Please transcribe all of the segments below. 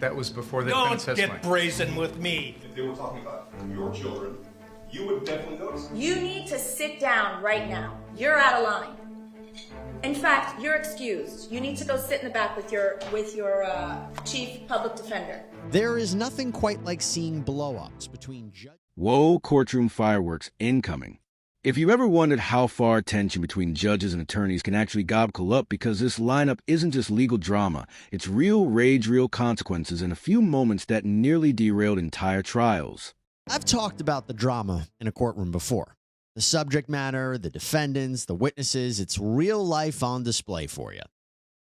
That was before the Don't defense testimony. get brazen with me. If they were talking about your children, you would definitely notice. You need to sit down right now. You're out of line. In fact, you're excused. You need to go sit in the back with your chief public defender. There is nothing quite like seeing blow-ups between judges. Whoa, courtroom fireworks incoming. If you ever wondered how far tension between judges and attorneys can actually gobble up, because this lineup isn't just legal drama, it's real rage, real consequences, and a few moments that nearly derailed entire trials. I've talked about the drama in a courtroom before. The subject matter, the defendants, the witnesses, it's real life on display for you.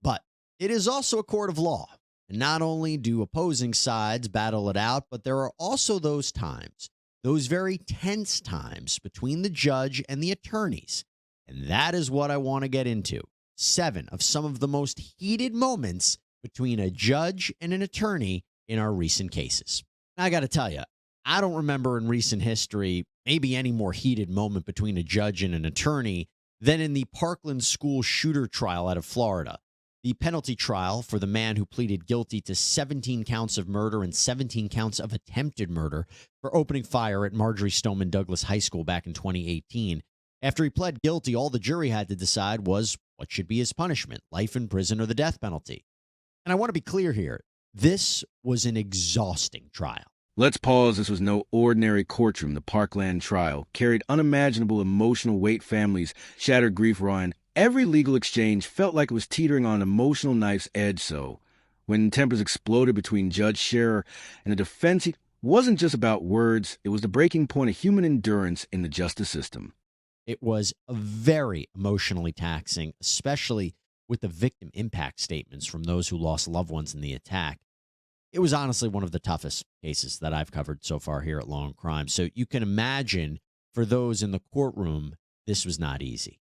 But it is also a court of law. And not only do opposing sides battle it out, but there are also those times, those very tense times between the judge and the attorneys. And that is what I want to get into. 7 of some of the most heated moments between a judge and an attorney in our recent cases. Now, I got to tell you, I don't remember in recent history maybe any more heated moment between a judge and an attorney than in the Parkland school shooter trial out of Florida. The penalty trial for the man who pleaded guilty to 17 counts of murder and 17 counts of attempted murder for opening fire at Marjorie Stoneman Douglas High School back in 2018. After he pled guilty, all the jury had to decide was what should be his punishment, life in prison or the death penalty. And I want to be clear here. This was an exhausting trial. Let's pause. This was no ordinary courtroom. The Parkland trial carried unimaginable emotional weight. Families, shattered grief, raw, and every legal exchange felt like it was teetering on an emotional knife's edge. So when tempers exploded between Judge Scherer and the defense, it wasn't just about words. It was the breaking point of human endurance in the justice system. It was very emotionally taxing, especially with the victim impact statements from those who lost loved ones in the attack. It was honestly one of the toughest cases that I've covered so far here at Law and Crime. So you can imagine for those in the courtroom, this was not easy.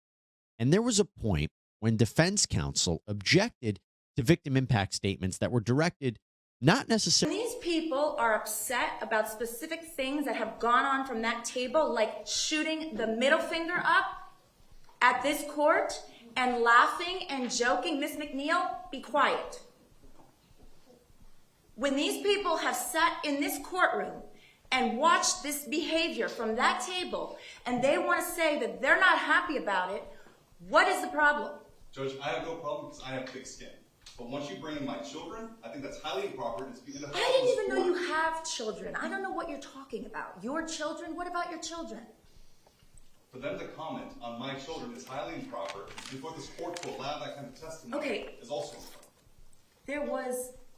And there was a point when defense counsel objected to victim impact statements that were directed not necessarily. These people are upset about specific things that have gone on from that table, like shooting the middle finger up at this court and laughing and joking. Miss McNeil, be quiet. When these people have sat in this courtroom and watched this behavior from that table, and they want to say that they're not happy about it, what is the problem? Judge, I have no problem because I have thick skin. But once you bring in my children, I think that's highly improper. And it's I didn't even know you have children. I don't know what you're talking about. Your children? What about your children? For them to comment on my children is highly improper. And for this court to allow that kind of testimony is also improper.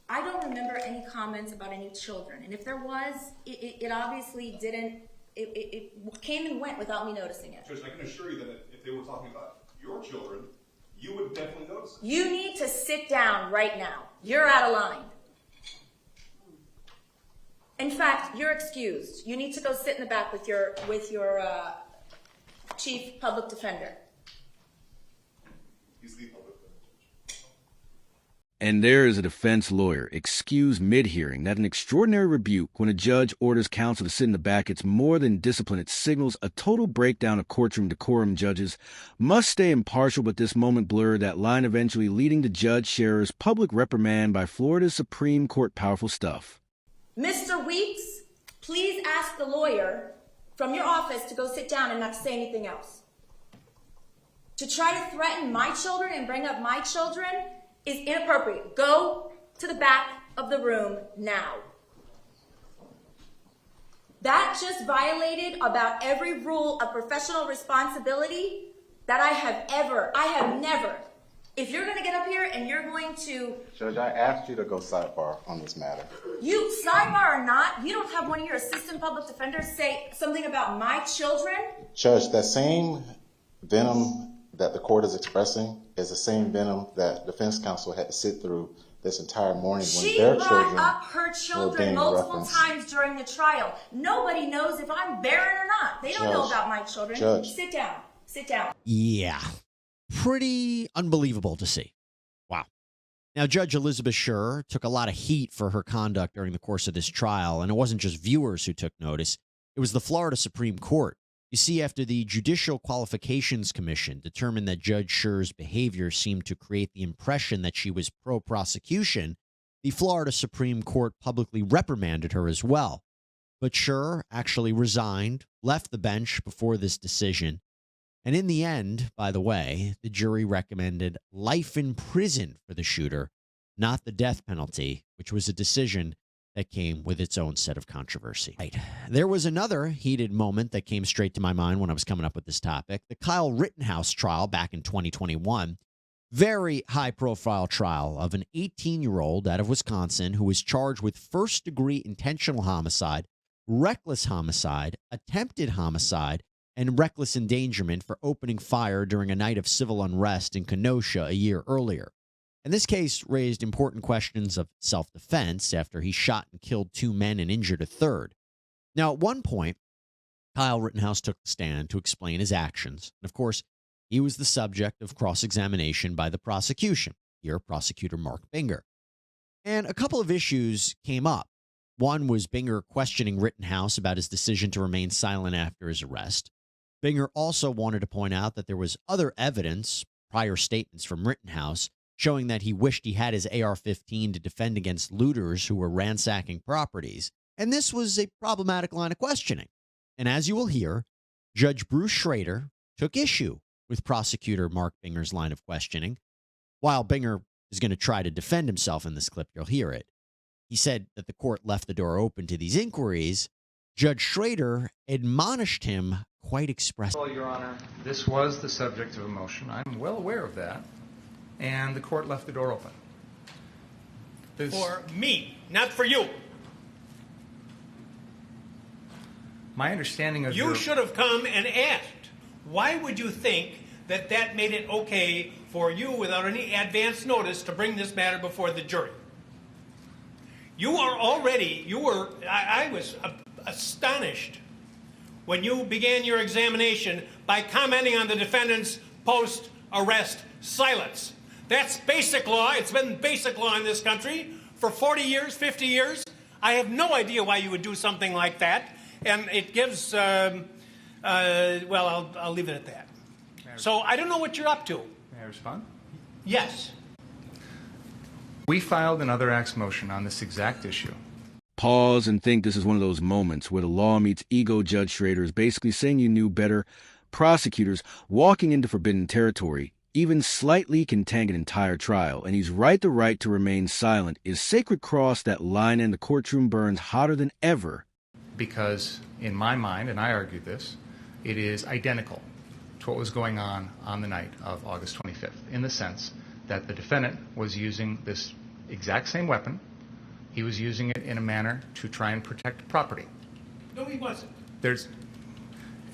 I don't remember any comments about any children. And if there was, it obviously didn't, it came and went without me noticing it. Judge, I can assure you that if they were talking about your children, you would definitely notice it. You need to sit down right now. You're out of line. In fact, you're excused. You need to go sit in the back with your chief public defender. He's the public defender. And there is a defense lawyer excused mid-hearing. That an extraordinary rebuke when a judge orders counsel to sit in the back. It's more than discipline. It signals a total breakdown of courtroom decorum. Judges must stay impartial, but this moment blurred that line, eventually leading to Judge Scherer's public reprimand by Florida's Supreme Court. Powerful stuff. Mr. Weeks, please ask the lawyer from your office to go sit down and not say anything else. To try to threaten my children and bring up my children is inappropriate. Go to the back of the room now. That just violated about every rule of professional responsibility that I have never. If you're going to get up here and you're going to... Judge, I asked you to go sidebar on this matter. You, sidebar or not, you don't have one of your assistant public defenders say something about my children? Judge, that same venom that the court is expressing is the same venom that defense counsel had to sit through this entire morning when their children She brought up her children multiple times during the trial. Nobody knows if I'm barren or not. They don't know about my children. Judge. Sit down. Sit down. Yeah, pretty unbelievable to see. Wow. Now, Judge Elizabeth Scherer took a lot of heat for her conduct during the course of this trial, and it wasn't just viewers who took notice. It was the Florida Supreme Court. You see, after the Judicial Qualifications Commission determined that Judge Scherer's behavior seemed to create the impression that she was pro-prosecution, The Florida Supreme Court publicly reprimanded her as well. But Schur actually resigned, left the bench before this decision. And in the end, by the way, the jury recommended life in prison for the shooter, not the death penalty, which was a decision that came with its own set of controversy. Right. There was another heated moment that came straight to my mind when I was coming up with this topic. The Kyle Rittenhouse trial back in 2021. Very high-profile trial of an 18-year-old out of Wisconsin who was charged with first-degree intentional homicide, reckless homicide, attempted homicide, and reckless endangerment for opening fire during a night of civil unrest in Kenosha a year earlier. And this case raised important questions of self-defense after he shot and killed 2 men and injured a third. Now, at one point, Kyle Rittenhouse took the stand to explain his actions. And of course, he was the subject of cross-examination by the prosecution, here prosecutor Mark Binger. And a couple of issues came up. One was Binger questioning Rittenhouse about his decision to remain silent after his arrest. Binger also wanted to point out that there was other evidence, prior statements from Rittenhouse, showing that he wished he had his AR-15 to defend against looters who were ransacking properties. And this was a problematic line of questioning. And as you will hear, Judge Bruce Schrader took issue with prosecutor Mark Binger's line of questioning. While Binger is going to try to defend himself in this clip, you'll hear it. He said that the court left the door open to these inquiries. Judge Schrader admonished him quite expressly. Well, Your Honor, this was the subject of a motion. I'm well aware of that. And the court left the door open. For me, not for you. My understanding of You should have come and asked. Why would you think that that made it okay for you, without any advance notice, to bring this matter before the jury? I was astonished when you began your examination by commenting on the defendant's post-arrest silence. That's basic law. It's been basic law in this country for 40 years, 50 years. I have no idea why you would do something like that. And it gives, well, I'll leave it at that. So I don't know what you're up to. May I respond? Yes. We filed an other acts motion on this exact issue. Pause and think this is one of those moments where the law meets ego. Judge Schrader is basically saying you knew better. Prosecutors walking into forbidden territory, even slightly can tank an entire trial, and he's right. The right to remain silent is sacred cross that line, and the courtroom burns hotter than ever. Because in my mind, and I argued this, it is identical to what was going on the night of August 25th, in the sense that the defendant was using this exact same weapon. He was using it in a manner to try and protect property. No, he wasn't.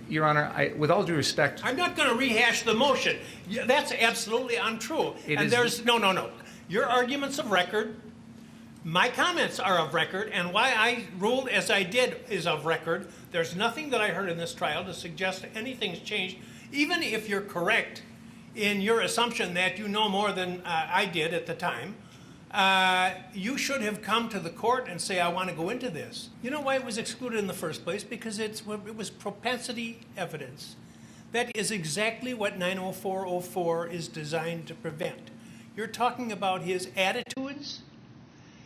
Your Honor, with all due respect, I'm not going to rehash the motion. That's absolutely untrue. No. Your arguments of record, my comments are of record, and why I ruled as I did is of record. There's nothing that I heard in this trial to suggest anything's changed. Even if you're correct in your assumption that you know more than I did at the time, you should have come to the court and say, I want to go into this. You know why it was excluded in the first place? Because it was propensity evidence. That is exactly what 90404 is designed to prevent. You're talking about his attitudes.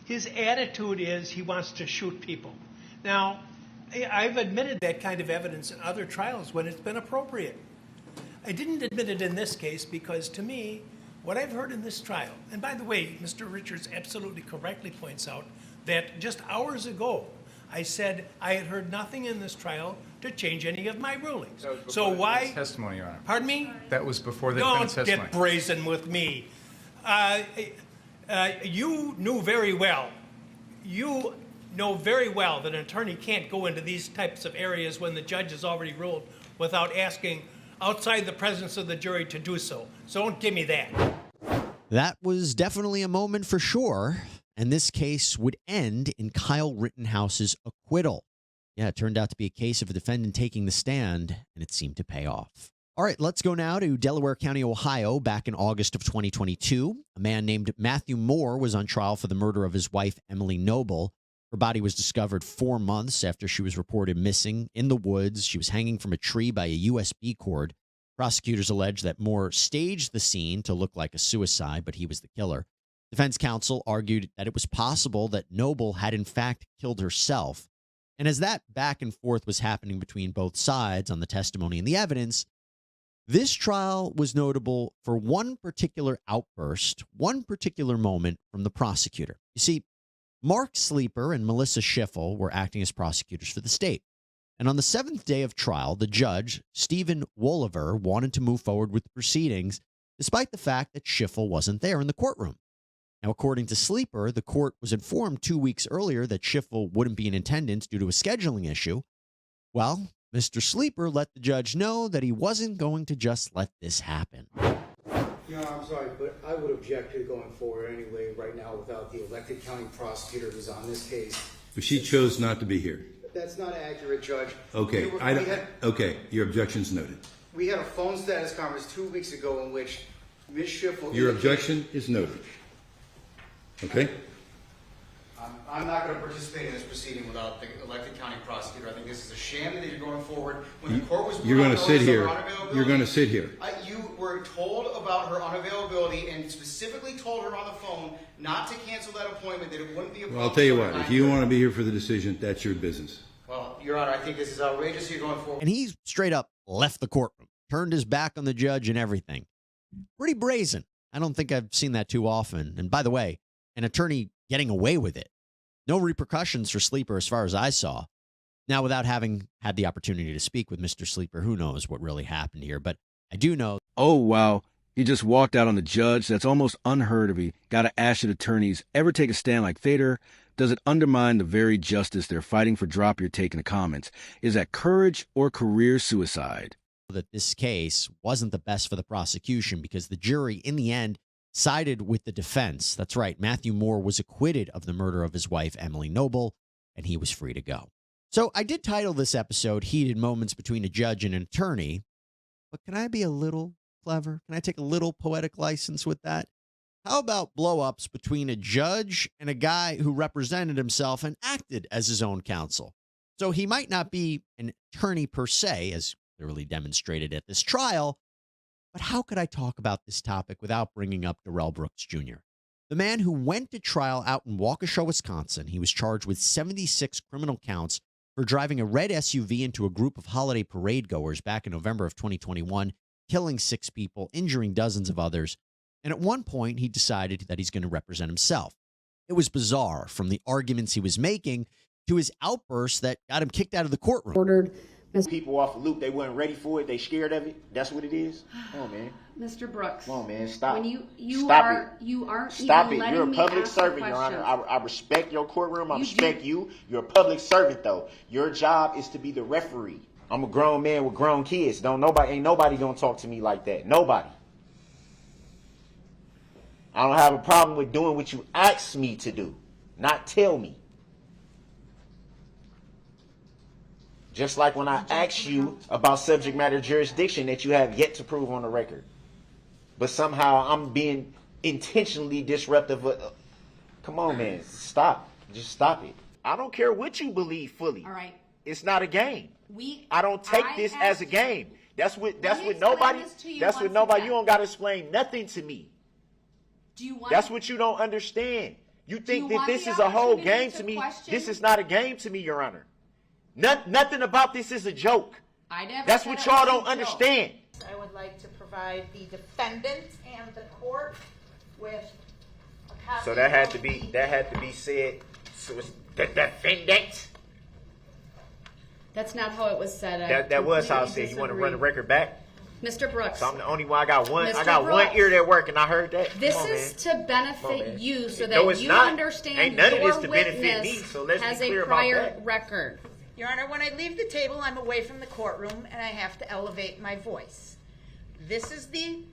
His attitude is he wants to shoot people. Now, I've admitted that kind of evidence in other trials when it's been appropriate. I didn't admit it in this case because, to me, what I've heard in this trial, and by the way, Mr. Richards absolutely correctly points out that just hours ago, I said I had heard nothing in this trial to change any of my rulings. So why? Testimony, Your Honor. Pardon me? That was before the defense testimony. Don't get brazen with me. You knew very well. You know very well that an attorney can't go into these types of areas when the judge has already ruled without asking outside the presence of the jury to do so. So don't give me that. That was definitely a moment for sure. And this case would end in Kyle Rittenhouse's acquittal. Yeah, it turned out to be a case of a defendant taking the stand, and it seemed to pay off. All right, let's go now to Delaware County, Ohio. Back in August of 2022, a man named Matthew Moore was on trial for the murder of his wife, Emily Noble. Her body was discovered 4 months after she was reported missing in the woods. She was hanging from a tree by a USB cord. Prosecutors allege that Moore staged the scene to look like a suicide, but he was the killer. Defense counsel argued that it was possible that Noble had in fact killed herself. And as that back and forth was happening between both sides on the testimony and the evidence, this trial was notable for one particular outburst, one particular moment from the prosecutor. You see, Mark Sleeper and Melissa Schiffel were acting as prosecutors for the state. And on the seventh day of trial, the judge, Stephen Wolliver, wanted to move forward with the proceedings, despite the fact that Schiffel wasn't there in the courtroom. Now, according to Sleeper, the court was informed 2 weeks earlier that Schiffel wouldn't be in attendance due to a scheduling issue. Well, Mr. Sleeper let the judge know that he wasn't going to just let this happen. I'm sorry, but I would object to going forward anyway right now without the elected county prosecutor who's on this case. But she chose not to be here. That's not accurate, Judge. Okay, okay, your objection's noted. We had a phone status conference 2 weeks ago in which Ms. Schiffel... Your objection is noted. Okay? I'm not going to participate in this proceeding without the elected county prosecutor. I think this is a sham that you're going forward. When the court was... You're going to sit here. You're going to sit here. You were told about her unavailability and specifically told her on the phone not to cancel that appointment, that it wouldn't be a problem. Well, I'll tell you what. If you want to be here for the decision, that's your business. Well, Your Honor, I think this is outrageous. You're going forward. And he straight up left the courtroom, turned his back on the judge and everything. Pretty brazen. I don't think I've seen that too often. And by the way, an attorney getting away with it. No repercussions for Sleeper as far as I saw. Now, without having had the opportunity to speak with Mr. Sleeper, who knows what really happened here. But I do know. Oh, wow. He just walked out on the judge. That's almost unheard of. Gotta ask, should attorneys ever take a stand like Thader? Does it undermine the very justice they're fighting for? Drop your take in the comments. Is that courage or career suicide? That this case wasn't the best for the prosecution because the jury, in the end, sided with the defense. That's right. Matthew Moore was acquitted of the murder of his wife, Emily Noble, and he was free to go. So I did title this episode Heated Moments Between a Judge and an Attorney, but can I be a little clever? Can I take a little poetic license with that? How about blow-ups between a judge and a guy who represented himself and acted as his own counsel? So he might not be an attorney per se, as clearly demonstrated at this trial, but how could I talk about this topic without bringing up Darrell Brooks Jr., the man who went to trial out in Waukesha, Wisconsin? He was charged with 76 criminal counts for driving a red SUV into a group of holiday parade goers back in November of 2021, killing 6 people, injuring dozens of others. And at one point, he decided that he's going to represent himself. It was bizarre, from the arguments he was making to his outbursts that got him kicked out of the courtroom. Ordered people off the loop. They weren't ready for it. They scared of it. That's what it is. Come on, man. Mr. Brooks. Come on, man. Stop. When you Stop are it. you aren't Stop even it. letting You're a me public ask servant, the Your Honor. question. I respect your courtroom. I respect you. You're a public servant, though. Your job is to be the referee. I'm a grown man with grown kids. Ain't nobody gonna talk to me like that. Nobody. I don't have a problem with doing what you ask me to do, not tell me. Just like when I asked you about subject matter jurisdiction that you have yet to prove on the record. But somehow I'm being intentionally disruptive. Come on, man. Stop. Just stop it. I don't care what you believe fully. All right. It's not a game. I don't take this as a game. That's what nobody. You don't got to explain nothing to me. That's what you don't understand. You think that this is a whole game to me. This is not a game to me, Your Honor. Nothing about this is a joke. That's what y'all don't understand. I would like to provide the defendant and the court with a copy. So that had to be said. So it's the defendant. That's not how it was said. That was how it said. You want to run the record back? Mr. Brooks. So I'm the only one. I got one ear that work, and I heard that. This is to benefit you so that you understand Ain't none of your this to benefit me, witness so let's has be clear a prior about that. record. Your Honor, when I leave the table, I'm away from the courtroom, and I have to elevate my voice. This is the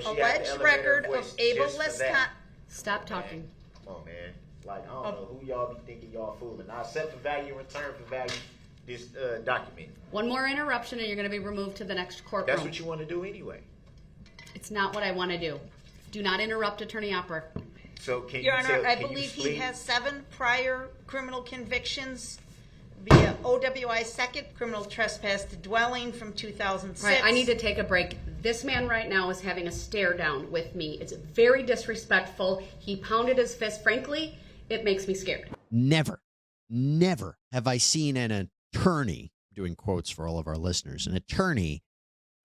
alleged record of Abel Lescott. Stop talking. Come on, man. Like, I don't know who y'all be thinking y'all fooling. I accept the value in return for value this document. One more interruption and you're going to be removed to the next courtroom. That's what you want to do anyway. It's not what I want to do. Do not interrupt Attorney Opper. So can Your Honor, I believe he has 7 prior criminal convictions via OWI second criminal trespass to dwelling from 2006. Right, I need to take a break. This man right now is having a stare down with me. It's very disrespectful. He pounded his fist. Frankly, it makes me scared. Never have I seen an attorney, doing quotes for all of our listeners, an attorney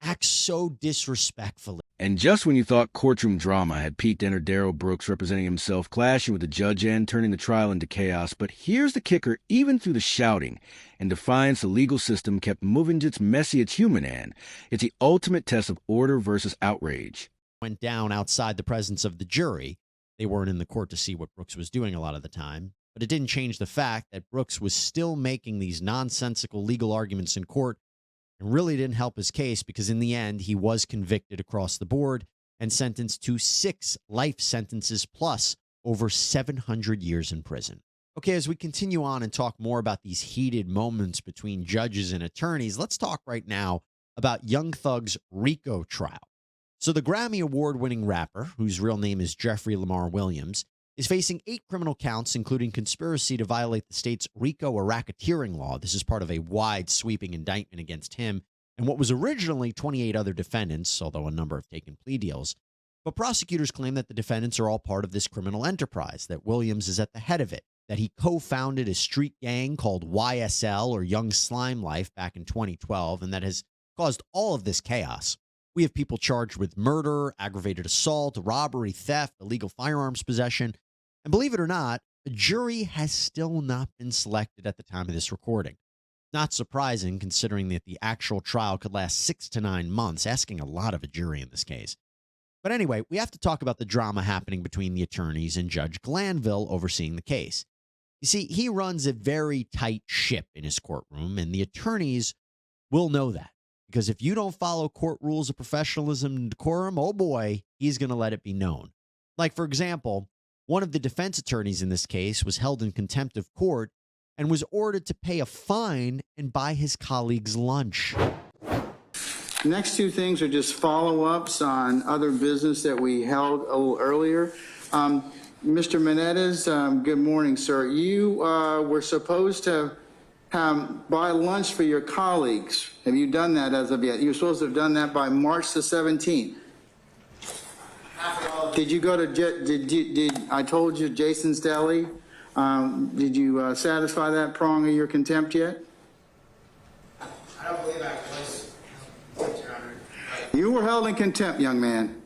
act so disrespectfully. And just when you thought courtroom drama had peaked, entered Darrell Brooks representing himself, clashing with the judge and turning the trial into chaos. But here's the kicker: even through the shouting and defiance, the legal system kept moving its messy, it's human, and it's the ultimate test of order versus outrage. Went down outside the presence of the jury. They weren't in the court to see what Brooks was doing a lot of the time, but it didn't change the fact that Brooks was still making these nonsensical legal arguments in court, and really didn't help his case, because in the end, he was convicted across the board and sentenced to 6 life sentences plus over 700 years in prison. Okay, as we continue on and talk more about these heated moments between judges and attorneys, let's talk right now about Young Thug's RICO trial. So the Grammy Award-winning rapper, whose real name is Jeffrey Lamar Williams, is facing 8 criminal counts, including conspiracy to violate the state's RICO or racketeering law. This is part of a wide, sweeping indictment against him and what was originally 28 other defendants, although a number have taken plea deals. But prosecutors claim that the defendants are all part of this criminal enterprise, that Williams is at the head of it, that he co-founded a street gang called YSL, or Young Slime Life, back in 2012, and that has caused all of this chaos. We have people charged with murder, aggravated assault, robbery, theft, illegal firearms possession. And believe it or not, a jury has still not been selected at the time of this recording. Not surprising, considering that the actual trial could last 6 to 9 months, asking a lot of a jury in this case. But anyway, we have to talk about the drama happening between the attorneys and Judge Glanville overseeing the case. You see, he runs a very tight ship in his courtroom, and the attorneys will know that. Because if you don't follow court rules of professionalism and decorum, oh boy, he's going to let it be known. Like, for example, one of the defense attorneys in this case was held in contempt of court and was ordered to pay a fine and buy his colleagues lunch. The next 2 things are just follow-ups on other business that we held a little earlier. Mr. Menendez, good morning, sir. You were supposed to buy lunch for your colleagues. Have you done that as of yet? You were supposed to have done that by March the 17th. Did you go to, I told you, Jason's Deli? Did you satisfy that prong of your contempt yet? I don't believe I was, Your Honor. You were held in contempt, young man.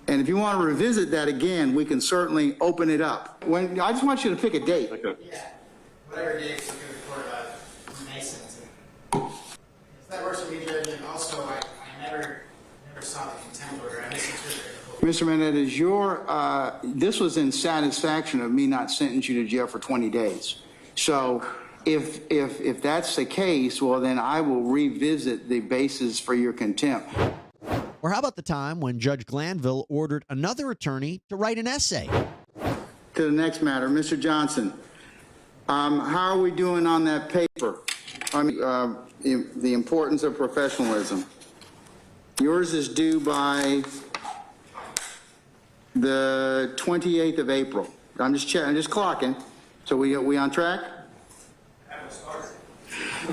And if you want to revisit that again, we can certainly open it up. I just want you to pick a date. Okay. Yeah. Whatever date is looking for Mason. That works for me, Judge. And also, I never saw the contempt order. I misinterpreted it. Mr. Menendez, this was in satisfaction of me not sentencing you to jail for 20 days. So if that's the case, well, then I will revisit the basis for your contempt. Or how about the time when Judge Glanville ordered another attorney to write an essay? To the next matter, Mr. Johnson, how are we doing on that paper? I mean, the importance of professionalism. Yours is due by the 28th of April. I'm just checking, I'm just clocking. So we on track?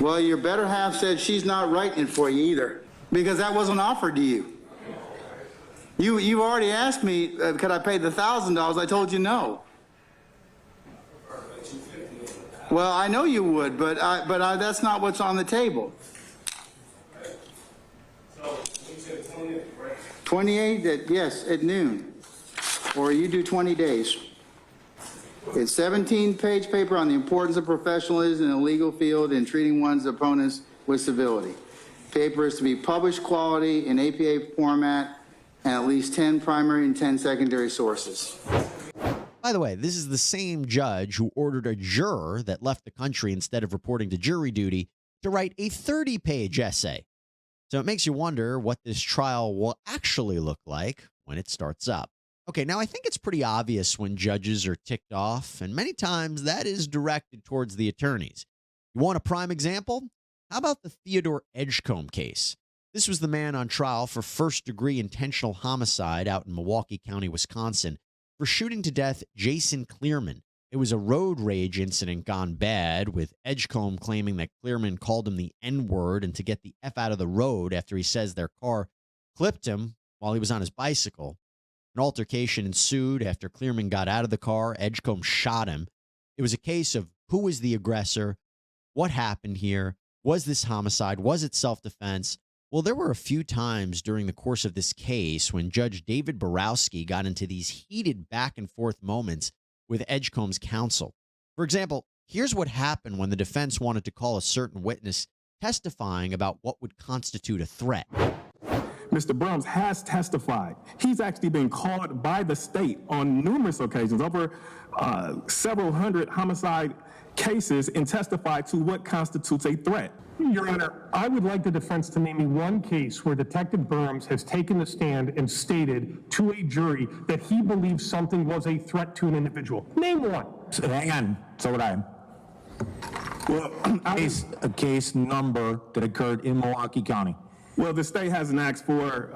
Well, your better half said she's not writing it for you either, because that wasn't offered to you. You already asked me, could I pay the $1,000? I told you no. Well, I know you would, but that's not what's on the table. 28, yes, at noon. Or you do 20 days. It's 17-page paper on the importance of professionalism in the legal field and treating one's opponents with civility. Paper is to be published quality in APA format and at least 10 primary and 10 secondary sources. By the way, this is the same judge who ordered a juror that left the country instead of reporting to jury duty to write a 30-page essay. So it makes you wonder what this trial will actually look like when it starts up. Okay, now I think it's pretty obvious when judges are ticked off, and many times that is directed towards the attorneys. You want a prime example? How about the Theodore Edgecombe case? This was the man on trial for first-degree intentional homicide out in Milwaukee County, Wisconsin, for shooting to death Jason Clearman, It was a road rage incident gone bad, with Edgecombe claiming that Clearman called him the N-word and to get the F out of the road after he says their car clipped him while he was on his bicycle. An altercation ensued after Clearman got out of the car. Edgecombe shot him. It was a case of who was the aggressor, what happened here, was this homicide, was it self-defense? Well, there were a few times during the course of this case when Judge David Borowski got into these heated back-and-forth moments with Edgecombe's counsel. For example, here's what happened when the defense wanted to call a certain witness testifying about what would constitute a threat. Mr. Brums has testified. He's actually been called by the state on numerous occasions, over several hundred homicide cases, and testified to what constitutes a threat. Your Honor, I would like the defense to name me one case where Detective Burms has taken the stand and stated to a jury that he believes something was a threat to an individual. Name one. So, hang on. So would I. Well, A case number that occurred in Milwaukee County. Well, the state hasn't asked for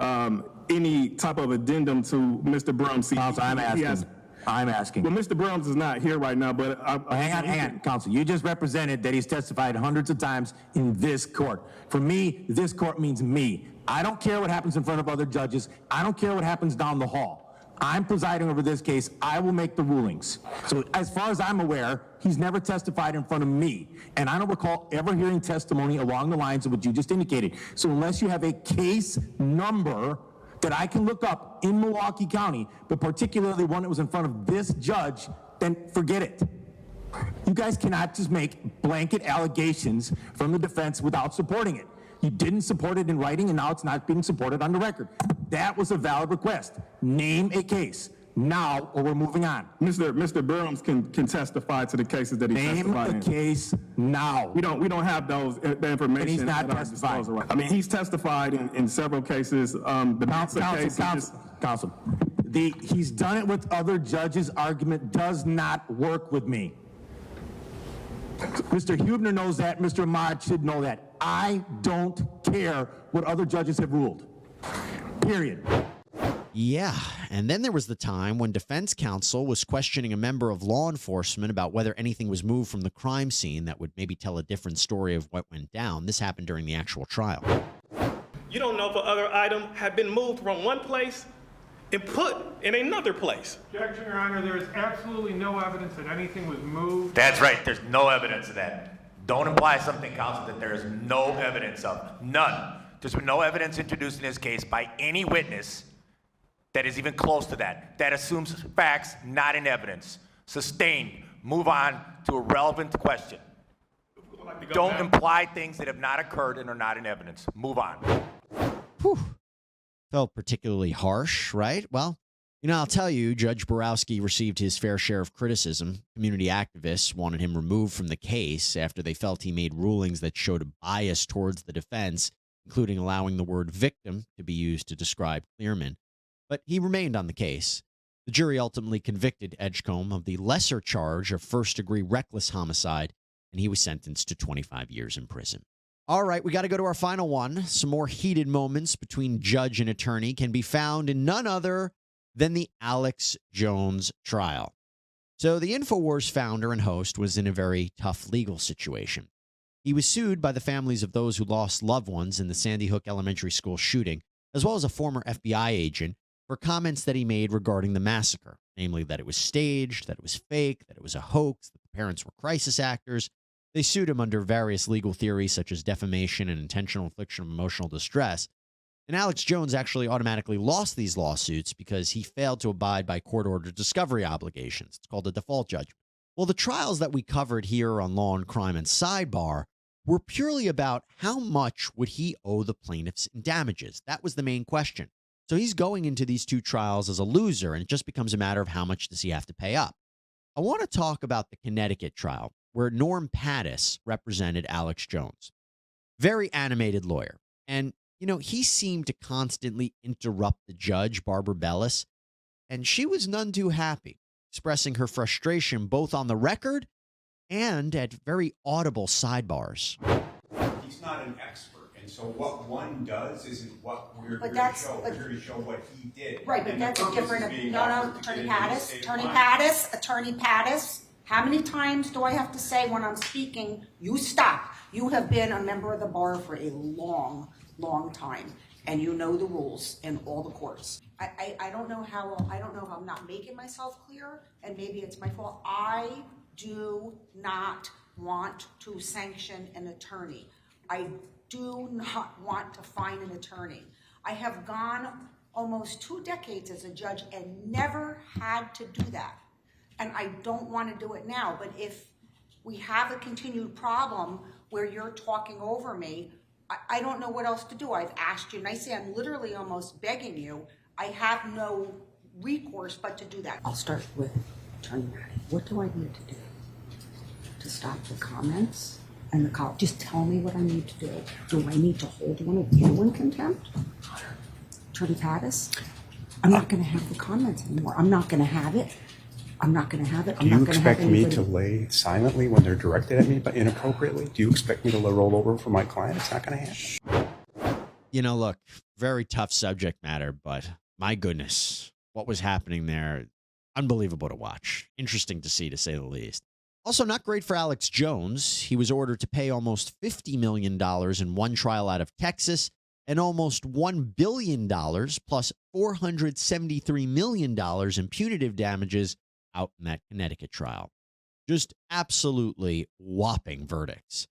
any type of addendum to Mr. Brums. Counsel, I'm asking. Well, Mr. Brums is not here right now, but hang on, counsel. You just represented that he's testified hundreds of times in this court. For me, this court means me. I don't care what happens in front of other judges. I don't care what happens down the hall. I'm presiding over this case. I will make the rulings. So as far as I'm aware, he's never testified in front of me. And I don't recall ever hearing testimony along the lines of what you just indicated. So unless you have a case number that I can look up in Milwaukee County, but particularly one that was in front of this judge, then forget it. You guys cannot just make blanket allegations from the defense without supporting it. You didn't support it in writing, and now it's not being supported on the record. That was a valid request. Name a case now, or we're moving on. Mr. Burms can testify to the cases that he testified in. Name a case now. We don't have those that information. And he's not at our testifying. disposal right. I mean, he's testified in several cases. Counsel. He's done it with other judges. Argument does not work with me. Mr. Huebner knows that. Mr. Ahmad should know that. I don't care what other judges have ruled. Period. Yeah, and then there was the time when defense counsel was questioning a member of law enforcement about whether anything was moved from the crime scene that would maybe tell a different story of what went down. This happened during the actual trial. You don't know if another item had been moved from one place and put in another place. Objection, Your Honor. There is absolutely no evidence that anything was moved. That's right. There's no evidence of that. Don't imply something, counsel, that there is no evidence of. None. There's been no evidence introduced in this case by any witness that is even close to that. That assumes facts, not in evidence. Sustained. Move on to a relevant question. Don't imply things that have not occurred and are not in evidence. Move on. Whew. Felt particularly harsh, right? Well, I'll tell you, Judge Borowski received his fair share of criticism. Community activists wanted him removed from the case after they felt he made rulings that showed a bias towards the defense, including allowing the word victim to be used to describe Clearman. But he remained on the case. The jury ultimately convicted Edgecombe of the lesser charge of first-degree reckless homicide, and he was sentenced to 25 years in prison. All right, we got to go to our final one. Some more heated moments between judge and attorney can be found in none other than the Alex Jones trial. So the InfoWars founder and host was in a very tough legal situation. He was sued by the families of those who lost loved ones in the Sandy Hook Elementary School shooting, as well as a former FBI agent, for comments that he made regarding the massacre, namely that it was staged, that it was fake, that it was a hoax, that the parents were crisis actors. They sued him under various legal theories such as defamation and intentional infliction of emotional distress. And Alex Jones actually automatically lost these lawsuits because he failed to abide by court-ordered discovery obligations. It's called a default judgment. Well, the trials that we covered here on Law and Crime and Sidebar were purely about how much would he owe the plaintiffs in damages. That was the main question. So he's going into these two trials as a loser, and it just becomes a matter of how much does he have to pay up. I want to talk about the Connecticut trial, where Norm Pattis represented Alex Jones. Very animated lawyer. And, he seemed to constantly interrupt the judge, Barbara Bellis, and she was none too happy, expressing her frustration both on the record and at very audible sidebars. He's not an expert, and so what one does isn't what we're here to show. We're here to show what he did. Right, but that's a different. No, Attorney Pattis. How many times do I have to say when I'm speaking, you stop? You have been a member of the bar for a long, long time, and you know the rules in all the courts. I don't know how I'm not making myself clear, and maybe it's my fault. I do not want to sanction an attorney. I do not want to fine an attorney. I have gone almost 2 decades as a judge and never had to do that. And I don't want to do it now. But if we have a continued problem where you're talking over me, I don't know what else to do. I've asked you nicely. I'm literally almost begging you. I have no recourse but to do that. I'll start with Attorney Maddie. What do I need to do to stop the comments and the call? Just tell me what I need to do. Do I need to hold one of you in contempt? Attorney Tatis? I'm not going to have the comments anymore. I'm not going to have it. I'm not going to have it. Do you expect me to lay silently when they're directed at me, but inappropriately? Do you expect me to roll over for my client? It's not going to happen. You know, look, very tough subject matter, but my goodness, what was happening there, unbelievable to watch. Interesting to see, to say the least. Also, not great for Alex Jones. He was ordered to pay almost $50 million in one trial out of Texas and almost $1 billion plus $473 million in punitive damages out in that Connecticut trial. Just absolutely whopping verdicts.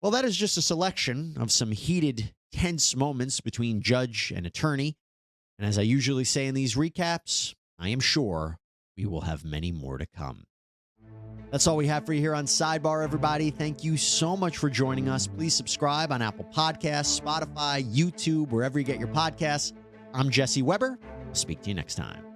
Well, that is just a selection of some heated, tense moments between judge and attorney. And as I usually say in these recaps, I am sure we will have many more to come. That's all we have for you here on Sidebar, everybody. Thank you so much for joining us. Please subscribe on Apple Podcasts, Spotify, YouTube, wherever you get your podcasts. I'm Jesse Weber. I'll speak to you next time.